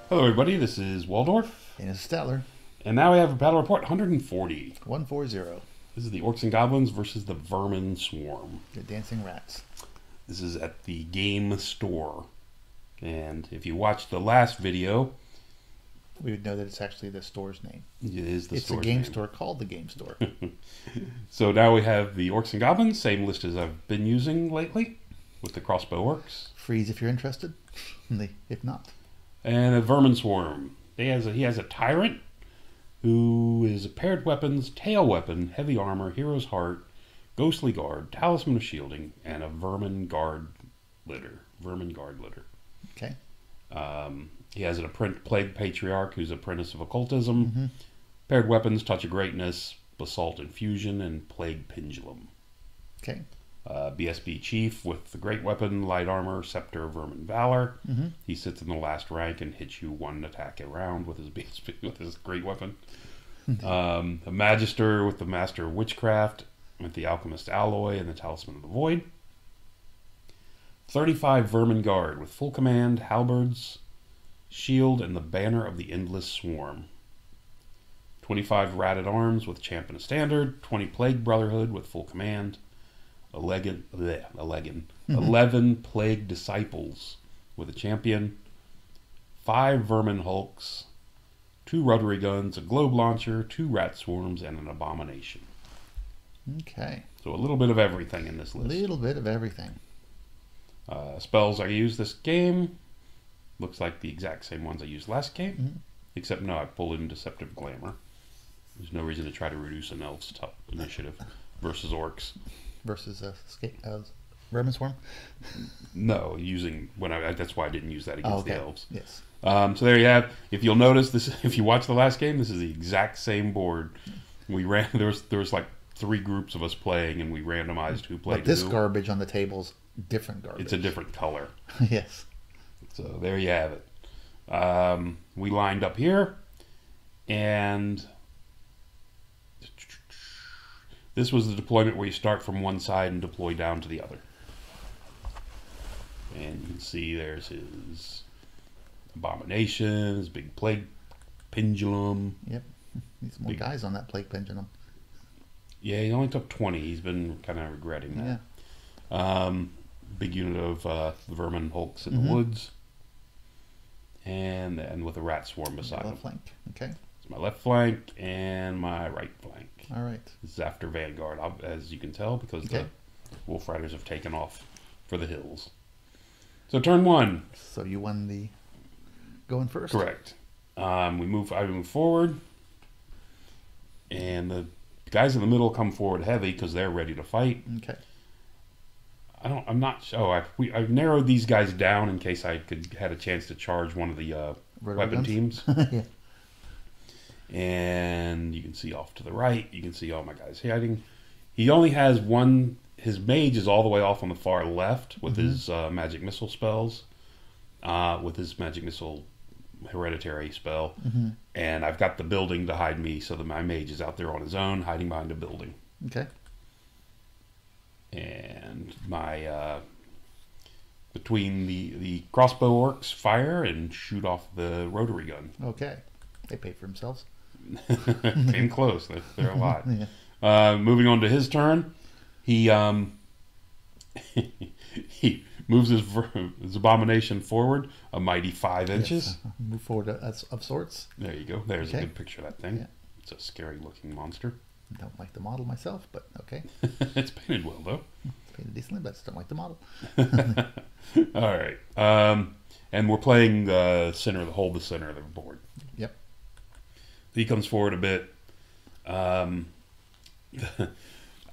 Hello, everybody. This is Waldorf, And it's Stellar. and now we have a battle report 140. 140. This is the Orcs and Goblins versus the Vermin Swarm. The Dancing Rats. This is at the game store, and if you watched the last video, We would know that it's actually the store's name. it is the It's a store's game name. store called the Game Store. So now we have the Orcs and Goblins, same list as I've been using lately, with the crossbow orcs, Freeze if you're interested. If not. and a Vermin Swarm. He has a Tyrant, who is a paired weapons, tail weapon, heavy armor, hero's heart, ghostly guard, talisman of shielding, and a Vermin Guard litter. Okay. He has an Plague Patriarch, who's apprentice of occultism, Mm-hmm. paired weapons, touch of greatness, basalt infusion, and plague pendulum. Okay. BSB chief with the great weapon, light armor, scepter of vermin valor. Mm-hmm. He sits in the last rank and hits you one attack a round with his BSB with his great weapon. A magister with the master of witchcraft, with the alchemist alloy and the talisman of the void. 35 vermin guard with full command, halberds, shield, and the banner of the endless swarm. 25 rat at arms with champion standard. 20 plague brotherhood with full command. 11 plague disciples with a champion. 5 vermin hulks. 2 rotary guns, a globe launcher, 2 rat swarms, and an abomination. Okay. So a little bit of everything in this A list. little bit of everything. Spells I used this game looks like the exact same ones I used last game, Mhm. except no, I pulled in Deceptive Glamour. There's no reason to try to reduce an elf's initiative versus orcs. Versus Vermin Swarm. No, that's why I didn't use that against Oh, okay. the elves. Yes. So there you have. If you'll notice this, if you watch the last game, this is the exact same board. We ran. There was like 3 groups of us playing, and we randomized who played But this who. garbage on the table's different garbage. It's a different color. Yes. So there you have it. We lined up here, and this was the deployment where you start from one side and deploy down to the other. And you can see there's his abomination, his big plague pendulum. Yep. Need some more Big- guys on that plague pendulum. Yeah, he only took 20. He's been kind of regretting that. Yeah. Big unit of the vermin hulks in the Mhm. woods. And with a rat swarm beside him. Left flank. Okay. It's my left flank and my right flank. All right. This is after Vanguard, as you can tell, because Okay. the Wolf Riders have taken off for the hills. So turn 1, So you won the going first. correct. I move forward, and the guys in the middle come forward heavy because they're ready to fight. Okay. I'm not. Oh, I've narrowed these guys down in case I had a chance to charge one of the Rotary weapon guns? teams. Yeah. And you can see off to the right, you can see all my guys hiding. He only has one. His mage is all the way off on the far left with his magic missile spells, with his magic missile hereditary spell. Mm-hmm. And I've got the building to hide me, so that my mage is out there on his own, hiding behind a building. Okay. And my between the crossbow orcs fire and shoot off the rotary gun. Okay. They pay for themselves. Came close. They're a lot. Yeah. Moving on to his turn, he he moves his abomination forward a mighty 5 inches. Yes. Move forward of sorts. There you go. There's a Okay. good picture of that thing. Yeah. It's a scary looking monster. Don't like the model myself, but okay. It's painted well though. Painted decently, but just don't like the model. All right. And we're playing the center, hold the center of the board. Yep. He comes forward a bit.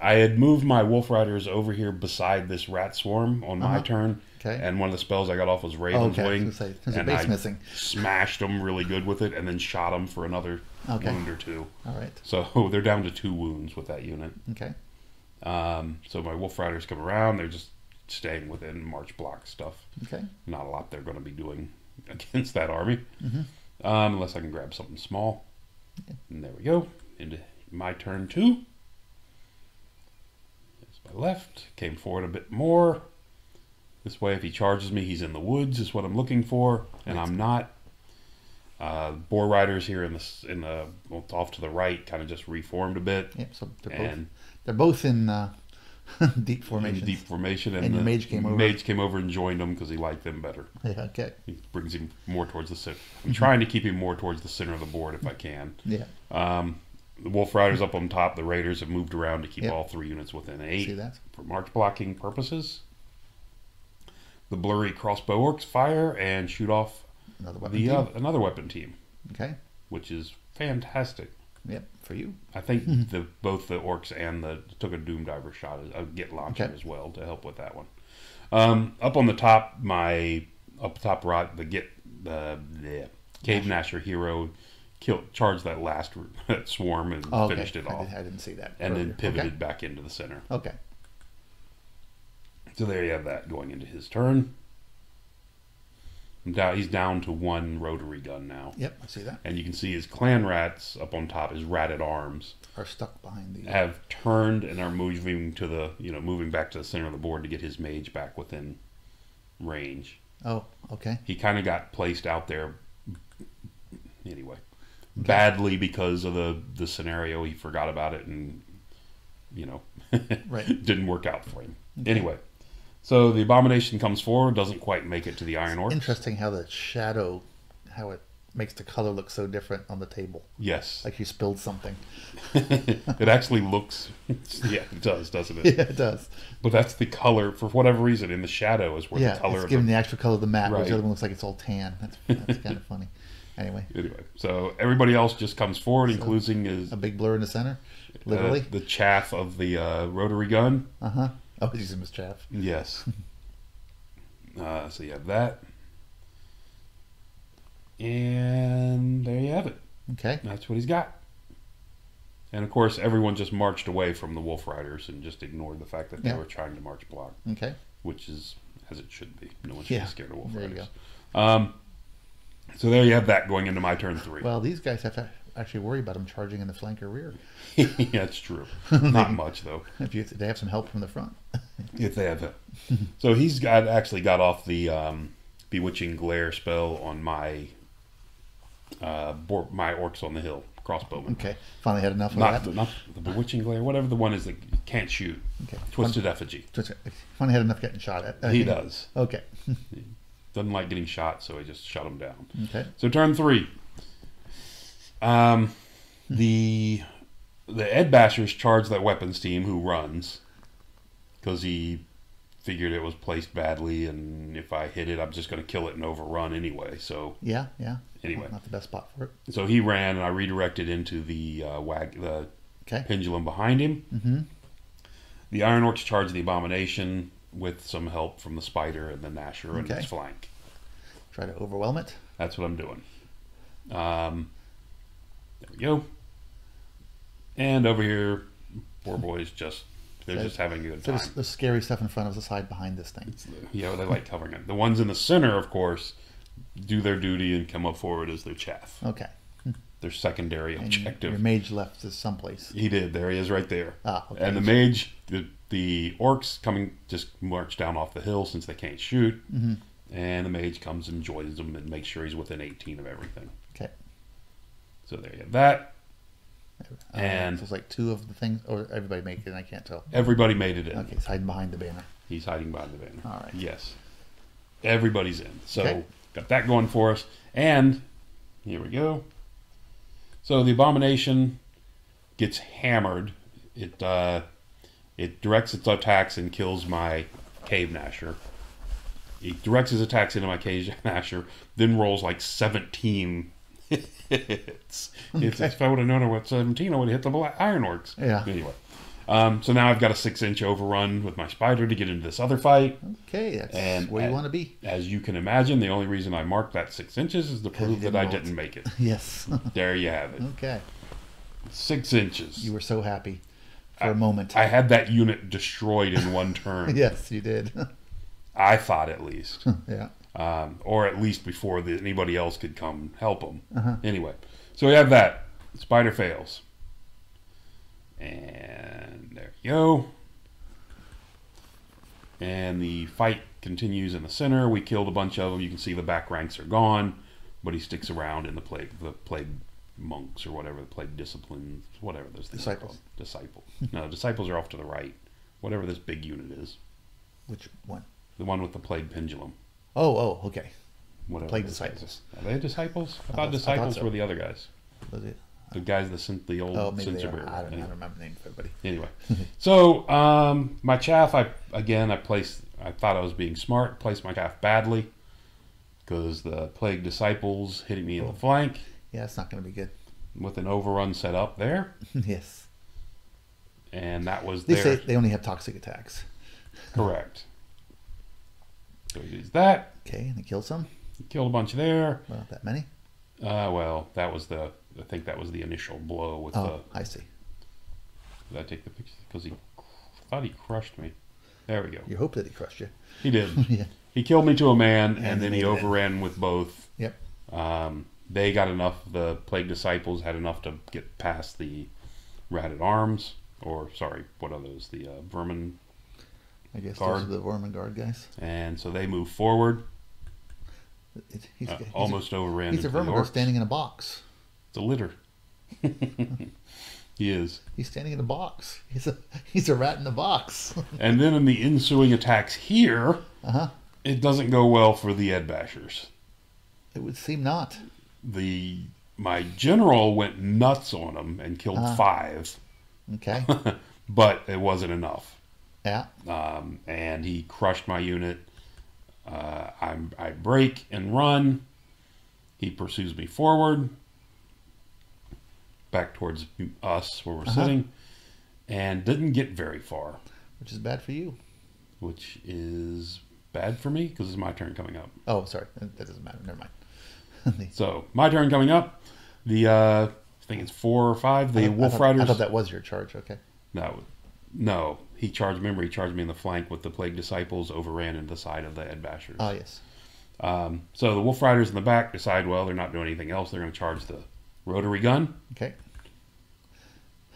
I had moved my Wolf Riders over here beside this rat swarm on my turn. Okay. And one of the spells I got off was Raven's Okay. I Wing. was gonna say, there's a and base I missing. smashed them really good with it and then shot them for another Okay. wound or 2. All right. So they're down to 2 wounds with that unit. Okay. So my Wolf Riders come around. They're just staying within march block stuff. Okay. Not a lot they're going to be doing against that army. Mhm. Unless I can grab something small. And there we go. Into my turn 2. There's my left. Came forward a bit more. This way, if he charges me, he's in the woods, is what I'm looking for. And I'm not. Boar Riders here in the off to the right kind of just reformed a bit. Yep. So And they're both in deep in formation. deep formation, And the your mage came over. Mage came over and joined them because he liked them better. Yeah. Okay. He brings him more towards the center. I'm trying to keep him more towards the center of the board if I can. Yeah. The Wolf Riders up on top. The Raiders have moved around to keep Yep. all 3 units within 8 See that? for march blocking purposes. The blurry crossbow orcs fire and shoot off Another weapon. Team. another weapon team, Okay. which is fantastic. Yep. For you. I think both the orcs and took a Doom Diver shot, a Git launcher Okay. as well to help with that one. Up on the top, up top right, the Cave Nasher hero charged that last swarm and Oh, okay. finished it off, I didn't see that. and then earlier. pivoted back into the center. Okay. So there you have that going into his turn. He's down to 1 rotary gun now. Yep. I see that. And you can see his clan rats up on top, his rat at arms, Are stuck behind the. have turned and are moving to moving back to the center of the board to get his mage back within range. Oh. Okay. He kind of got placed out there anyway, badly because of the scenario. He forgot about it and Right. didn't work out for him. Anyway, so the Abomination comes forward, doesn't quite make it to the Iron Orcs. Interesting how the shadow, how it makes the color look so different on the table. Yes. Like you spilled something. It actually looks, yeah, it does, doesn't it? Yeah, it does. But that's the color, for whatever reason, in the shadow is where Yeah, the color it's of giving the actual color of the mat, Right. whereas the other one looks like it's all tan. That's kind of funny. Anyway, Anyway, so everybody else just comes forward, including his, a big blur in the center, literally. the chaff of the rotary gun. Uh-huh. Oh, he's using his chaff. Yes. So you have that. And there you have it. Okay. That's what he's got. And of course, everyone just marched away from the Wolf Riders and just ignored the fact that they Yeah. were trying to march block, Okay. which is as it should be. No one should Yeah. be scared of Wolf There you Riders. So there you have that going into my turn 3. Well, these guys have to actually worry about him charging in the flank or rear. That's true. Not much though. If they have some help from the front. If they have it. So he's actually got off the Bewitching Glare spell on my my Orcs on the Hill crossbowman. Okay. Finally had enough of Not that. the Bewitching Glare, whatever the one is that can't shoot. Okay. Twisted Effigy. Finally had enough getting shot at. He does. Okay. Doesn't like getting shot, so he just shut him down. Okay. So turn 3. The Ed Bashers charge that weapons team who runs because he figured it was placed badly, and if I hit it, I'm just going to kill it and overrun anyway. So Yeah. Anyway. Not the best spot for it. so he ran, and I redirected into the Okay. pendulum behind him. Mm-hmm. The Iron Orcs charge the Abomination with some help from the Spider and the Nasher and Okay. his flank. Try to overwhelm it. That's what I'm doing. There we go. And over here, poor boys they're just having a good So time. the scary stuff in front of us hide behind this thing. Yeah, they like covering it. The ones in the center, of course, do their duty and come up forward as their chaff. Okay. Their secondary And objective. your mage left is someplace. He did. There he is, right there. Ah, okay. And the mage, the orcs just march down off the hill since they can't shoot. Mm-hmm. And the mage comes and joins them and makes sure he's within 18 of everything. Okay. So there you have that. And- so it's like 2 of the things, or everybody make it, and I can't tell. Everybody made it in. Okay, it's hiding behind the banner. He's hiding behind the banner. All right. Yes. Everybody's in. So Okay. got that going for us. And here we go. So the Abomination gets hammered. It directs its attacks and kills my Cave Nasher. He directs his attacks into my Cave Nasher, then rolls like 17 hits. If I would have known what 17, I would have hit the Iron Orcs. Yeah. Anyway. So now I've got a 6-inch overrun with my Spider to get into this other fight. Okay, that's And where you want to be. As you can imagine, the only reason I marked that 6 inches is to prove you that didn't I roll it. didn't make it. Yes. There you have it. Okay. 6 inches. You were so happy for a moment. I had that unit destroyed in one turn. Yes, you did. I thought, at least. Yeah. Or at least before anybody else could come help them. Uh-huh. Anyway, so we have that. Spider fails. And there you go. And the fight continues in the center. We killed a bunch of them. You can see the back ranks are gone. but he sticks around in the plague monks or whatever, the plague disciplines, whatever those things are called. Disciples. No, disciples are off to the right. Whatever this big unit is. Which one? The one with the plague pendulum. Oh, okay. Whatever. Plague disciples. Are they disciples? I thought I disciples thought so. were the other guys. Was it? The guys the old Oh, maybe they censor are. bear. I don't Anyway. remember the name of everybody. Anyway, so my chaff, I thought I was being smart, placed my chaff badly because the plague disciples hitting me in the flank Yeah, it's not going to be good. with an overrun set up there, Yes. and that was They their say they only have toxic attacks. correct. So he used that, Okay, and they killed some. killed a bunch there. Well, not that many. Well, that was I think that was the initial blow with Oh, I see. did I take the picture? Because he thought he crushed me. There we go. You hope that he crushed you. He did. Yeah. He killed me to a man, And and then he made it in. overran with both. Yep. They got enough. The plague disciples had enough to get past the ratted arms, or sorry, what are those? The vermin, I guess Guard. those are the Vorman Guard guys. and so they moved forward. He's Almost overran. He's a into the Vermin Guard orcs. standing in a box. It's a litter. He is. He's standing in a box. He's a rat in a box. And then in the ensuing attacks here, Uh-huh. it doesn't go well for the Ed Bashers. It would seem not. My general went nuts on them and killed 5, Okay. but it wasn't enough. Yeah. And he crushed my unit. I break and run. He pursues me forward, back towards us where we're sitting, and didn't get very far, Which is bad for you. which is bad for me because it's my turn coming up. Oh, sorry. That doesn't matter. Never mind. So my turn coming up. I think it's 4 or 5. The Wolf Riders. I thought that was your charge. Okay. No. He charged. Remember, he charged me in the flank with the plague disciples. Overran into the side of the Ed Bashers. Oh, yes. So the Wolf Riders in the back decide, well, they're not doing anything else. They're going to charge the rotary gun. Okay.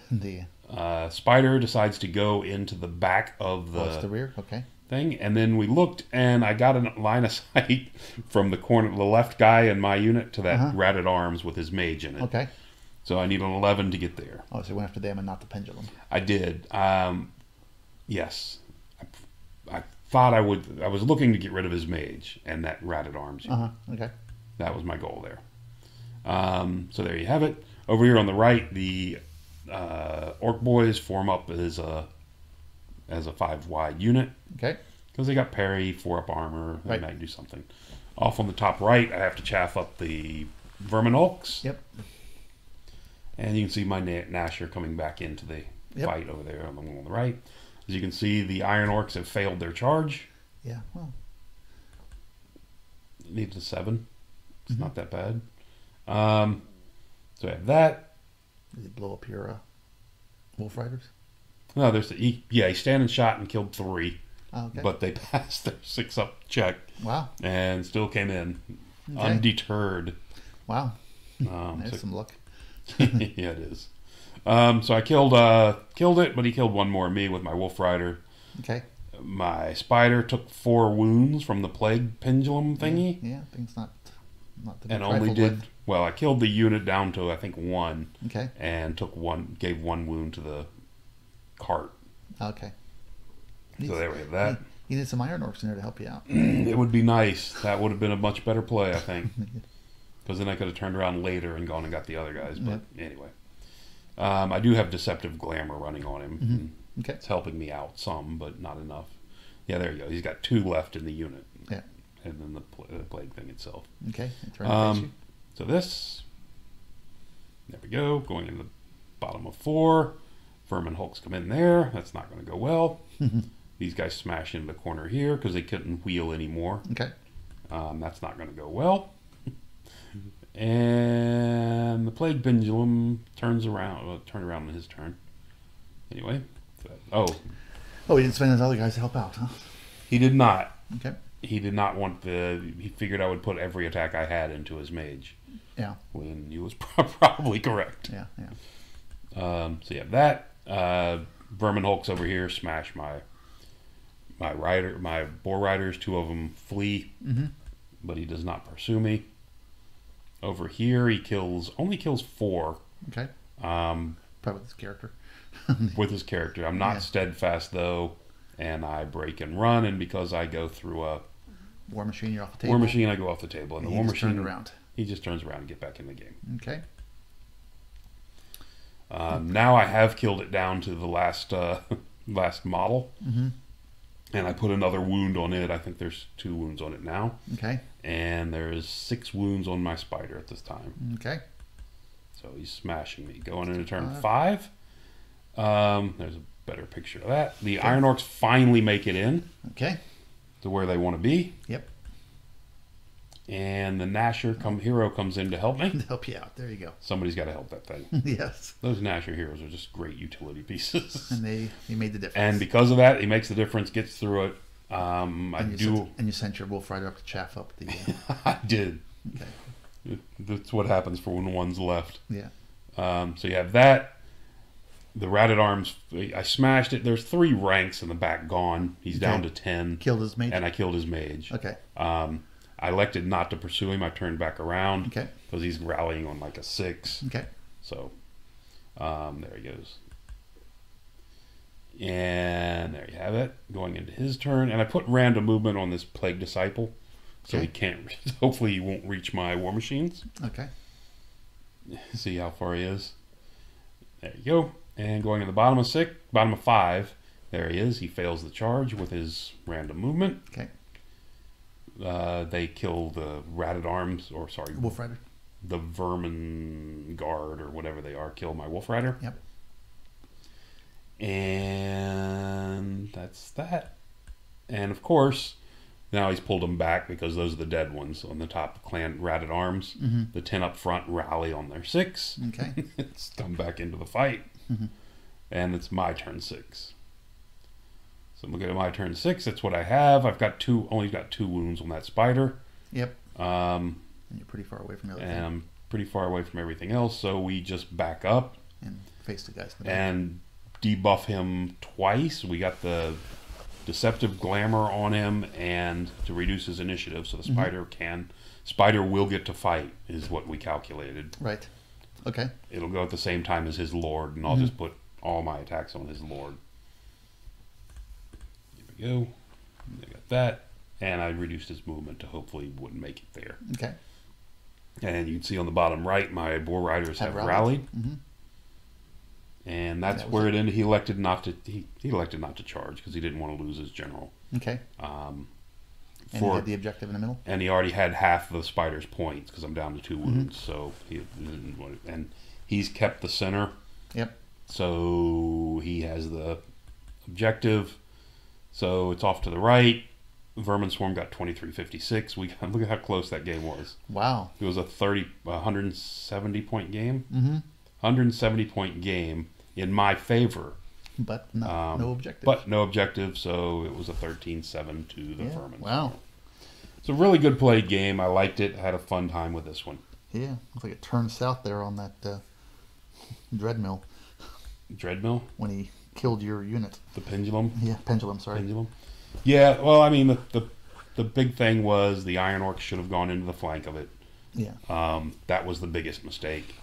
The Spider decides to go into the back of what's the the rear? Okay. thing, and then we looked, and I got a line of sight from the corner, the left guy in my unit to that ratted arms with his mage in it. Okay. So I need an 11 to get there. Oh, so you went after them and not the pendulum. I did. Yes. I thought I would. I was looking to get rid of his mage and that ratted arms. Okay. That was my goal there. So there you have it. Over here on the right, the Orc boys form up as a 5-wide unit Okay. because they got parry, 4-up armor. They Right. might do something. Off on the top right, I have to chaff up the Vermin Hulks. Yep. And you can see my Nasher coming back into the fight over there on the one on the right. As you can see, the Iron Orcs have failed their charge. Yeah. Well. It needs a 7. It's not that bad. So I have that. Did he blow up your Wolf Riders? No, he stand and shot and killed 3. Oh, okay. But they passed their 6-up check Wow. and still came in Okay. undeterred. Wow. So- There's some luck. Yeah, it is. So I killed it, but he killed one more of me with my Wolf Rider. Okay. My Spider took 4 wounds from the plague pendulum thingy, Yeah. Things not to be and only trifled did with. well. I killed the unit down to I think 1, Okay. and gave 1 wound to the cart. Okay. So there we have that. You need some Iron Orcs in there to help you out. It would be nice. That would have been a much better play, I think. Because then I could have turned around later and gone and got the other guys. But anyway. I do have Deceptive Glamour running on him. Okay. It's helping me out some, but not enough. Yeah, there you go. He's got 2 left in the unit. Yeah. And then the plague thing itself. Okay. I turn to face you. So this. There we go. Going in the bottom of 4. Vermin Hulks come in there. That's not going to go well. These guys smash into the corner here because they couldn't wheel anymore. Okay. That's not going to go well. And the plague pendulum turn around on his turn. Anyway. Oh, he didn't spend his other guys to help out, huh? He did not. Okay. He did not want he figured I would put every attack I had into his mage. Yeah. When he was probably correct. Yeah. Yeah. So you have that. Vermin Hulks over here smash my boar riders. 2 of them flee, but he does not pursue me. Over here, he only kills 4 Okay. um, Probably this character. with his character. I'm not Yeah. steadfast though, and I break and run. And because I go through a War Machine, you're off the table. War Machine, I go off the table, and the He War just Machine turned around. He just turns around and get back in the game. Okay. Now I have killed it down to the last last model, Mm-hmm. and I put another wound on it. I think there's 2 wounds on it now, Okay. and there's 6 wounds on my spider at this time. Okay. So he's smashing me. Going into turn 5. 5. There's a better picture of that. The Iron Orcs finally make it in Okay. to where they want to be. Yep. And the Nasher hero comes in to help me. Help you out. There you go. Somebody's got to help that thing. Yes. Those Nasher heroes are just great utility pieces. And they made the difference. And because of that, he makes the difference, gets through it. I and you sent your Wolf Rider up to chaff up the. I did. Okay. That's what happens for when one's left. Yeah. So you have that. The Ratted Arms, I smashed it. There's 3 ranks in the back gone. He's down to 10. Killed his mate. And I killed his mage. Okay. I elected not to pursue him. I turned back around. Okay. Because he's rallying on like a 6. Okay. So, there he goes. And there you have it. Going into his turn. And I put random movement on this Plague Disciple. So Okay. he can't, hopefully he won't reach my War Machines. Okay. See how far he is. There you go. And going in the bottom of 5, there he is. He fails the charge with his random movement. Okay. They kill the Ratted Arms, or sorry, Wolf Rider. the Vermin Guard, or whatever they are, kill my Wolf Rider. Yep. And that's that. And of course, now he's pulled them back because those are the dead ones on the top clan Ratted Arms. Mm-hmm. The 10 up front rally on their 6. Okay. It's come back into the fight. Mm-hmm. And it's my turn 6. So looking at my turn 6, that's what I have. I've got only got 2 wounds on that spider. Yep. And And you're pretty far away from the other thing. I'm pretty far away from everything else, so we just back up And face the guys in the back. and debuff him twice. We got the Deceptive Glamour on him and to reduce his initiative, so the spider will get to fight, is what we calculated. Right. Okay. It'll go at the same time as his lord, and I'll just put all my attacks on his lord. Here we go. I got that. And I reduced his movement to hopefully he wouldn't make it there. Okay. And you can see on the bottom right, my Boar Riders have rallied. Mm-hmm. And that's That was where it. it ended. He elected not to charge because he didn't want to lose his general. Okay. And you For had the objective in the middle? and he already had half the spider's points because I'm down to 2 wounds. So he didn't want to, and he's kept the center. Yep. So he has the objective. So it's off to the right. Vermin Swarm got 23-56. Look at how close that game was. Wow. It was a 170 point game. Mm-hmm. 170 point game in my favor. But no objective. But no objective, so it was a 13-7 to the Vermin. Wow. It's a really good played game. I liked it. I had a fun time with this one. Yeah. Looks like it turned south there on that Dreadmill Dreadmill? when he killed your unit. The Pendulum? Yeah, Pendulum, sorry. Pendulum? Yeah, well, I mean, the big thing was the Iron Orcs should have gone into the flank of it. Yeah. That was the biggest mistake.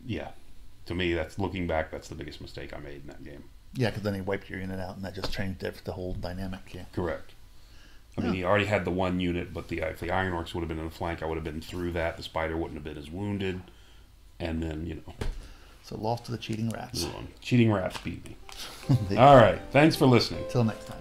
Yeah. To me, looking back, that's the biggest mistake I made in that game. Yeah, because then he wiped your unit out, and that just changed the whole dynamic. Yeah. Correct. I mean, he already had the 1 unit, but if the Iron Orcs would have been in the flank, I would have been through that. The spider wouldn't have been as wounded. And then, So lost to the cheating rats. move on. Cheating rats beat me. All right. Thanks for listening. Till next time.